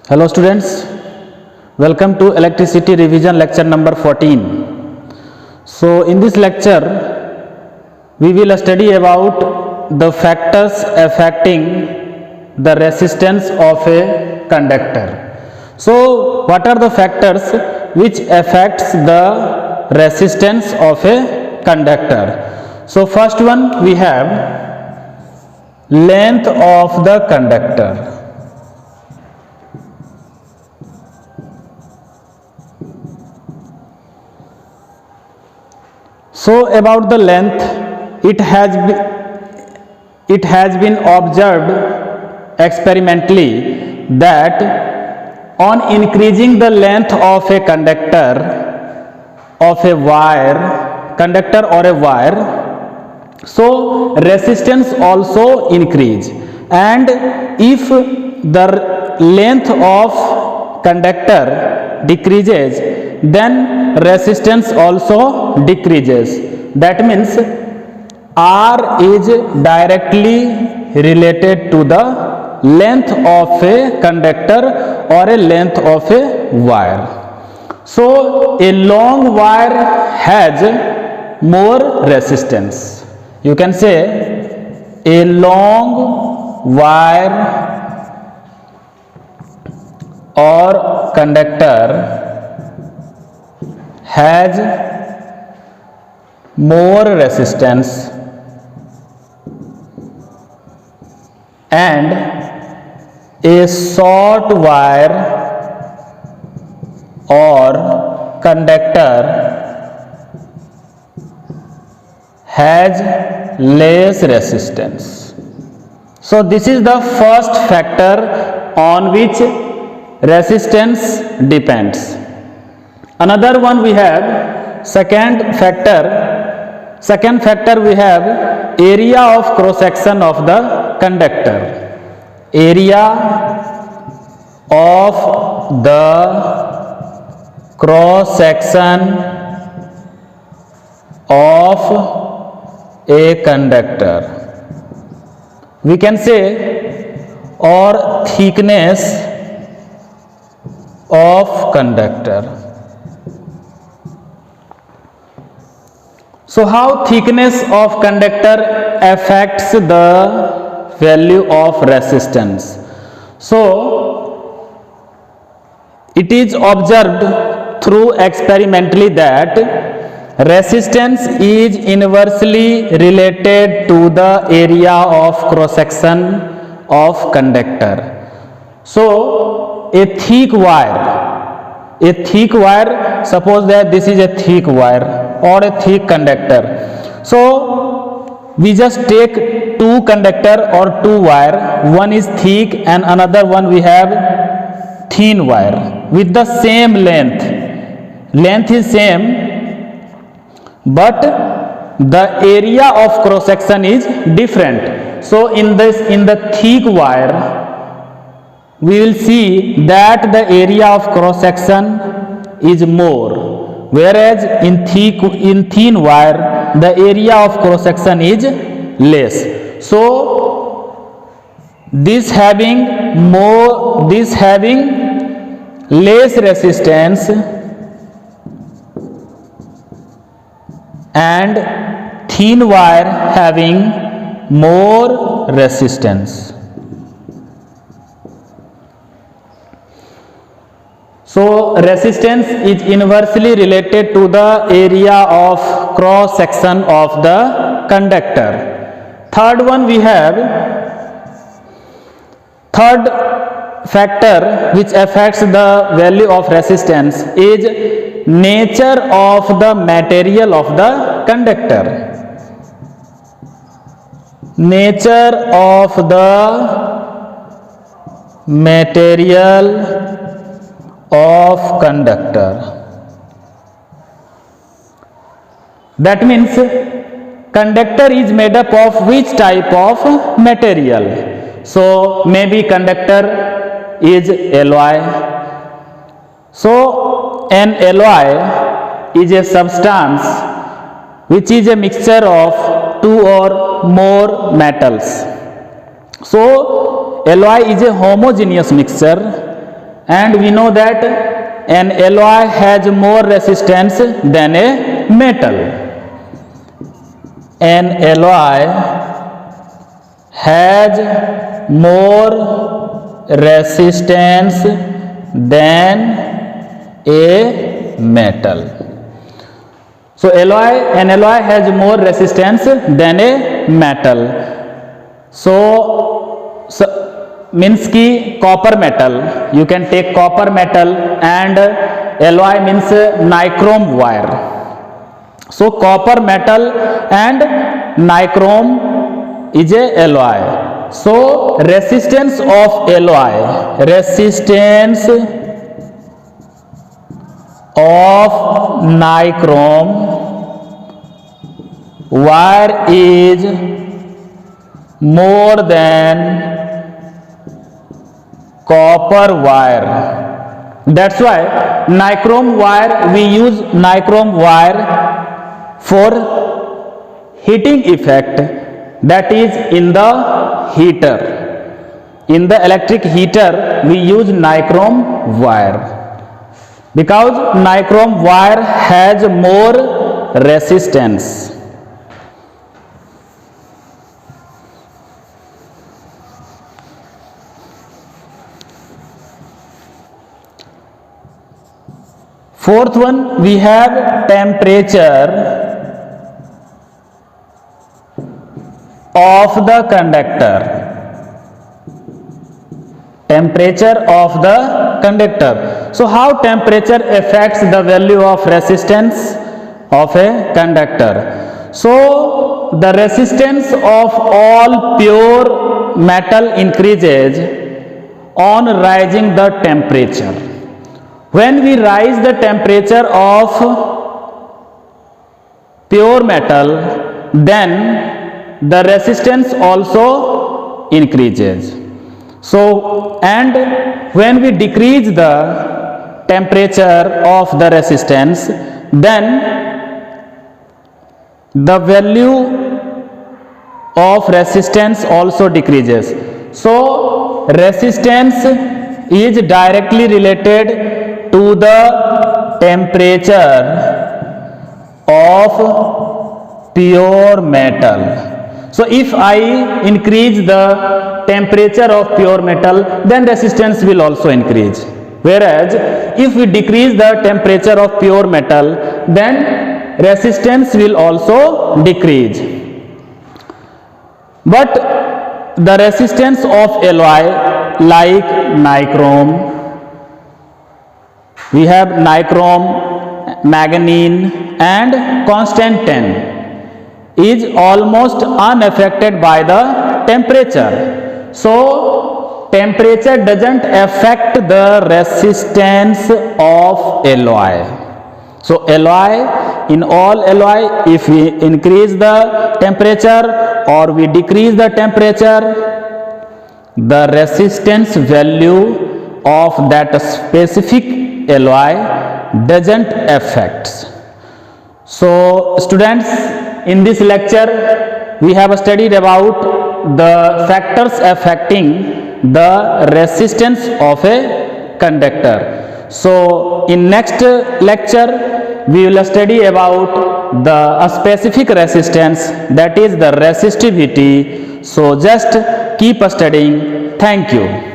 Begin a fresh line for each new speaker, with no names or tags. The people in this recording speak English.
Hello students, welcome to electricity revision lecture number 14. So in this lecture we will study about the factors affecting the resistance of a conductor. So what are the factors which affects the resistance of a conductor? So first one we have length of the conductor. So about the length, it has been observed experimentally that on increasing the length of a conductor or a wire, so resistance also increase, and if the length of conductor decreases, then resistance also decreases. That means R is directly related to the length of a conductor or a length of a wire. So a long wire has more resistance. You can say a long wire or conductor has more resistance and a short wire or conductor has less resistance. So this is the first factor on which resistance depends. Another one we have second factor we have area of cross section of the conductor. Area of the cross section of a conductor. We can say or thickness of conductor. So how thickness of conductor affects the value of resistance? So it is observed through experimentally that resistance is inversely related to the area of cross section of conductor. So a thick wire, suppose that this is a thick wire or a thick conductor. So we just take two conductor or two wire, one is thick and another one we have thin wire with the same length is same, but the area of cross section is different. So in the thick wire we will see that the area of cross section is more, whereas in thin wire the area of cross section is less. So this having less resistance and thin wire having more resistance. So resistance is inversely related to the area of cross section of the conductor. Third factor which affects the value of resistance is nature of the material of the conductor. Nature of the material of conductor. That means conductor is made up of which type of material. So maybe conductor is alloy. So an alloy is a substance which is a mixture of two or more metals. So alloy is a homogeneous mixture and we know that an alloy has more resistance than a metal. An alloy has more resistance than a metal. So an alloy has more resistance than a metal. So means ki copper metal, you can take copper metal, and alloy means nichrome wire. So copper metal and nichrome is a alloy. So resistance of alloy, resistance of nichrome wire is more than copper wire. That's why nichrome wire, we use nichrome wire for heating effect, that is in the heater. In the electric heater we use nichrome wire because nichrome wire has more resistance. Fourth one, we have temperature of the conductor. Temperature of the conductor. So how temperature affects the value of resistance of a conductor? So the resistance of all pure metal increases on rising the temperature. When we rise the temperature of pure metal, then the resistance also increases. So, and when we decrease the temperature of the resistance, then the value of resistance also decreases. So resistance is directly related to the temperature of pure metal. So if I increase the temperature of pure metal, then resistance will also increase. Whereas if we decrease the temperature of pure metal, then resistance will also decrease. But the resistance of alloy like nichrome, we have nichrome, manganese and constant tin, is almost unaffected by the temperature. So temperature doesn't affect the resistance of alloy. So alloy, in all alloy, if we increase the temperature or we decrease the temperature, the resistance value of that specific alloy doesn't affect. So students, in this lecture we have studied about the factors affecting the resistance of a conductor. So in next lecture we will study about a specific resistance, that is the resistivity. So just keep studying. Thank you.